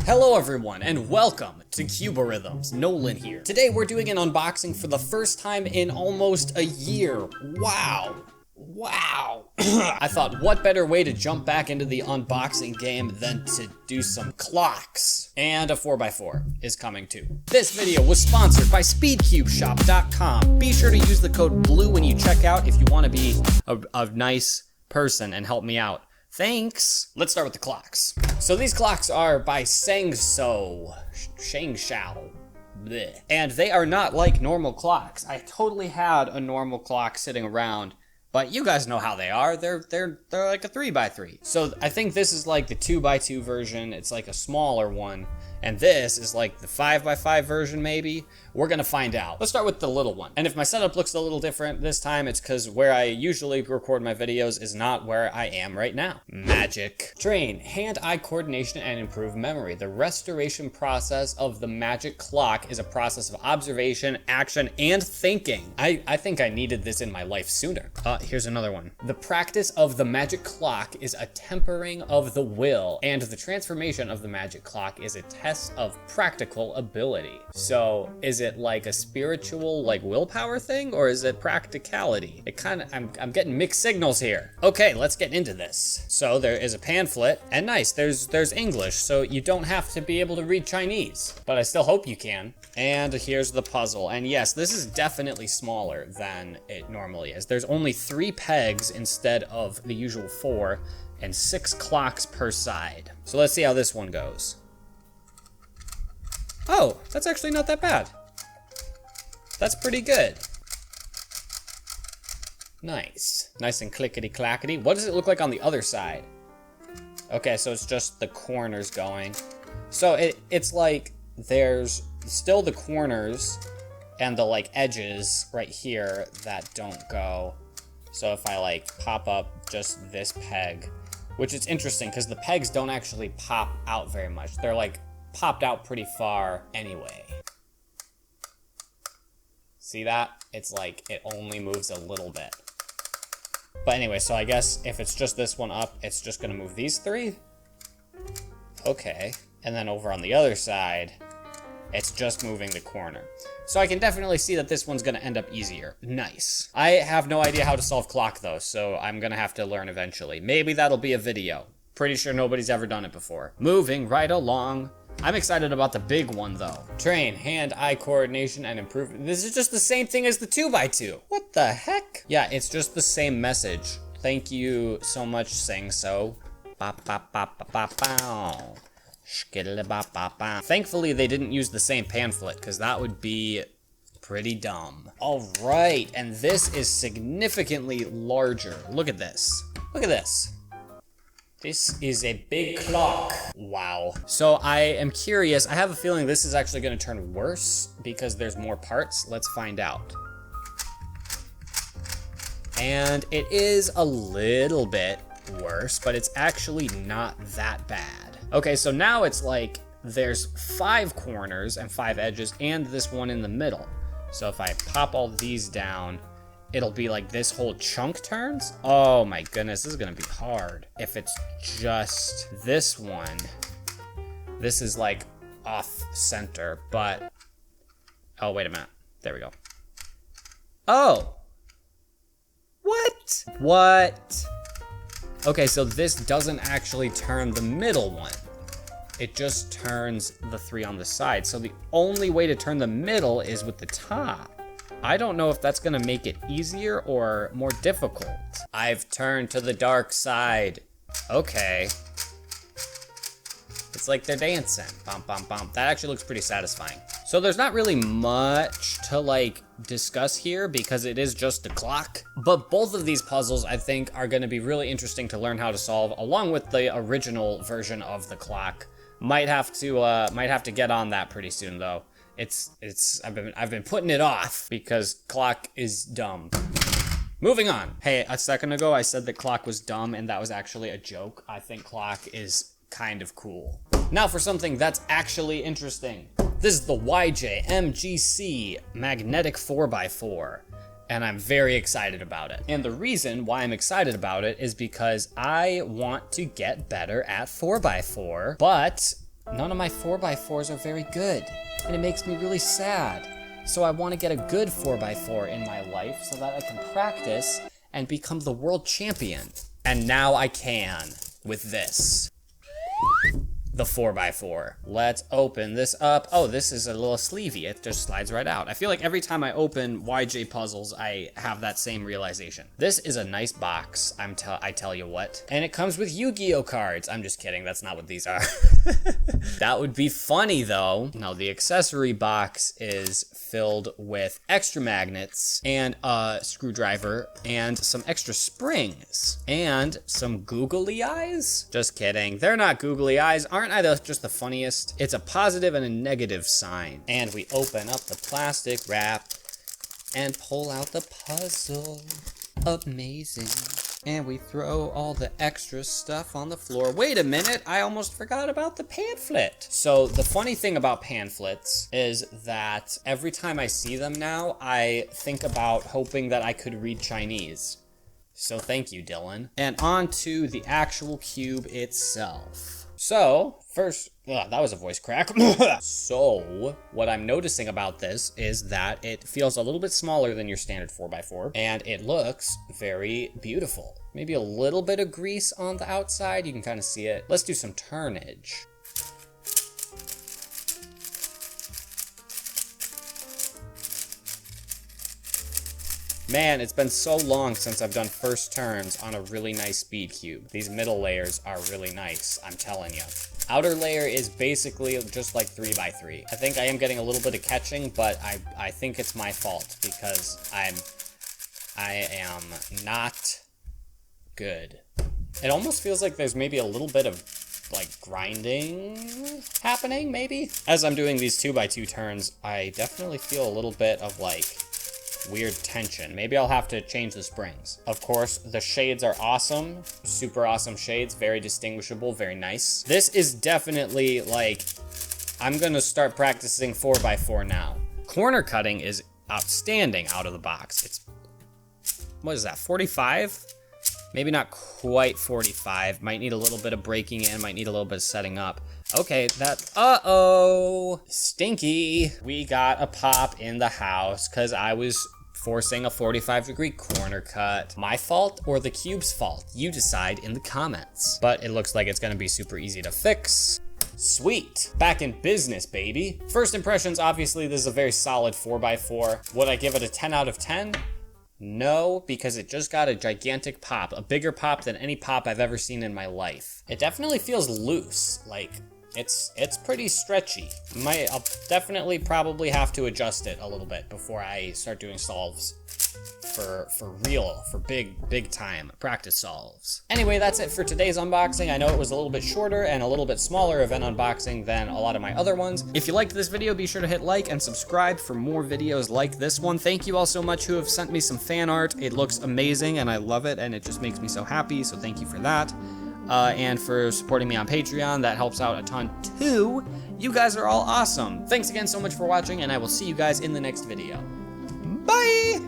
Hello everyone, and welcome to Cubeorithms. Nolan here. Today we're doing an unboxing for the first time in almost a year. Wow. I thought, what better way to jump back into the unboxing game than to do some clocks? And a 4x4 is coming too. This video was sponsored by SpeedCubeShop.com. Be sure to use the code BLUE when you check out if you want to be a nice person and help me out. Thanks. Let's start with the clocks. So these clocks are by Shengshou. Bleh. And they are not like normal clocks. I totally had a normal clock sitting around, but you guys know how they are. They're like a 3x3. So I think this is like the 2x2 version. It's like a smaller one. And this is like the 5x5 version, maybe. We're gonna find out. Let's start with the little one. And if my setup looks a little different this time, it's because where I usually record my videos is not where I am right now. Magic. Train hand-eye coordination and improve memory. The restoration process of the magic clock is a process of observation, action, and thinking. I think I needed this in my life sooner. Here's another one. The practice of the magic clock is a tempering of the will, and the transformation of the magic clock is a test of practical ability. So is it like a spiritual, like willpower thing, or is it practicality? It kind of, I'm getting mixed signals here. Okay, let's get into this. So there is a pamphlet, and nice, there's English, so you don't have to be able to read Chinese, but I still hope you can. And here's the puzzle, and yes, this is definitely smaller than it normally is. There's only 3 pegs instead of the usual 4, and 6 clocks per side. So let's see how this one goes. Oh, that's actually not that bad. That's pretty good. Nice. Nice and clickety-clackety. What does it look like on the other side? Okay, so it's just the corners going. So it's like there's still the corners and the like edges right here that don't go. So if I like pop up just this peg, which is interesting because the pegs don't actually pop out very much. They're like popped out pretty far anyway. See that? It's like it only moves a little bit. But anyway, so I guess if it's just this one up, it's just gonna move these 3. Okay, and then over on the other side, it's just moving the corner. So I can definitely see that this one's gonna end up easier. Nice. I have no idea how to solve clock though, so I'm gonna have to learn eventually. Maybe that'll be a video. Pretty sure nobody's ever done it before. Moving right along. I'm excited about the big one though. Train hand-eye coordination and improve. This is just the same thing as the 2x2. What the heck? Yeah, it's just the same message. Thank you so much, Shengshou. Thankfully, they didn't use the same pamphlet, because that would be pretty dumb. All right, and this is significantly larger. Look at this. Look at this. This is a big clock. Wow. So I am curious. I have a feeling this is actually going to turn worse because there's more parts. Let's find out. And it is a little bit worse, but it's actually not that bad. Okay, so now it's like there's 5 corners and 5 edges and this one in the middle. So if I pop all these down, it'll be like this whole chunk turns. Oh my goodness, this is gonna be hard. If it's just this one, this is like off center, but, oh, wait a minute. There we go. Oh, what? Okay, so this doesn't actually turn the middle one. It just turns the 3 on the side. So the only way to turn the middle is with the top. I don't know if that's gonna make it easier or more difficult. I've turned to the dark side. Okay. It's like they're dancing. Bum, bum, bum. That actually looks pretty satisfying. So there's not really much to like discuss here because it is just a clock. But both of these puzzles I think are gonna be really interesting to learn how to solve along with the original version of the clock. Might have to get on that pretty soon though. I've been putting it off because clock is dumb. Moving on. Hey, a second ago I said that clock was dumb and that was actually a joke. I think clock is kind of cool. Now for something that's actually interesting. This is the Mgc Magnetic 4x4. And I'm very excited about it. And the reason why I'm excited about it is because I want to get better at 4x4, but none of my 4x4s are very good, and it makes me really sad. So I want to get a good 4x4 in my life so that I can practice and become the world champion. And now I can with this. The 4x4. Let's open this up. Oh, this is a little sleevey. It just slides right out. I feel like every time I open YJ Puzzles, I have that same realization. This is a nice box, I tell you what. And it comes with Yu-Gi-Oh cards. I'm just kidding, that's not what these are. That would be funny though. Now the accessory box is filled with extra magnets and a screwdriver and some extra springs and some googly eyes. Just kidding, they're not googly eyes. Aren't I just the funniest? It's a positive and a negative sign. And we open up the plastic wrap and pull out the puzzle. Amazing. And we throw all the extra stuff on the floor. Wait a minute, I almost forgot about the pamphlet. So the funny thing about pamphlets is that every time I see them now, I think about hoping that I could read Chinese. So thank you, Dylan. And on to the actual cube itself. So, first, that was a voice crack. So, what I'm noticing about this is that it feels a little bit smaller than your standard 4x4, and it looks very beautiful. Maybe a little bit of grease on the outside, you can kind of see it. Let's do some turnage. Man, it's been so long since I've done first turns on a really nice speed cube. These middle layers are really nice, I'm telling you. Outer layer is basically just like 3x3. I think I am getting a little bit of catching, but I think it's my fault because I am not good. It almost feels like there's maybe a little bit of like grinding happening, maybe? As I'm doing these 2x2 turns, I definitely feel a little bit of like weird tension. Maybe I'll have to change the springs. Of course, the shades are awesome. Super awesome shades. Very distinguishable. Very nice. This is definitely like, I'm gonna start practicing 4x4 now. Corner cutting is outstanding out of the box. It's, what is that, 45? Maybe not quite 45. Might need a little bit of breaking in. Might need a little bit of setting up. Okay, that, uh-oh, stinky. We got a pop in the house because I was forcing a 45-degree corner cut. My fault or the cube's fault? You decide in the comments. But it looks like it's gonna be super easy to fix. Sweet, back in business, baby. First impressions, obviously, this is a very solid 4x4. Would I give it a 10 out of 10? No, because it just got a gigantic pop, a bigger pop than any pop I've ever seen in my life. It definitely feels loose, like, it's pretty stretchy. I'll definitely probably have to adjust it a little bit before I start doing solves for real, for big time practice solves. Anyway, that's it for today's unboxing. I know it was a little bit shorter and a little bit smaller of an unboxing than a lot of my other ones. If you liked this video, be sure to hit like and subscribe for more videos like this one. Thank you all so much who have sent me some fan art. It looks amazing and I love it and it just makes me so happy, so thank you for that. And for supporting me on Patreon, that helps out a ton too. You guys are all awesome. Thanks again so much for watching, and I will see you guys in the next video. Bye!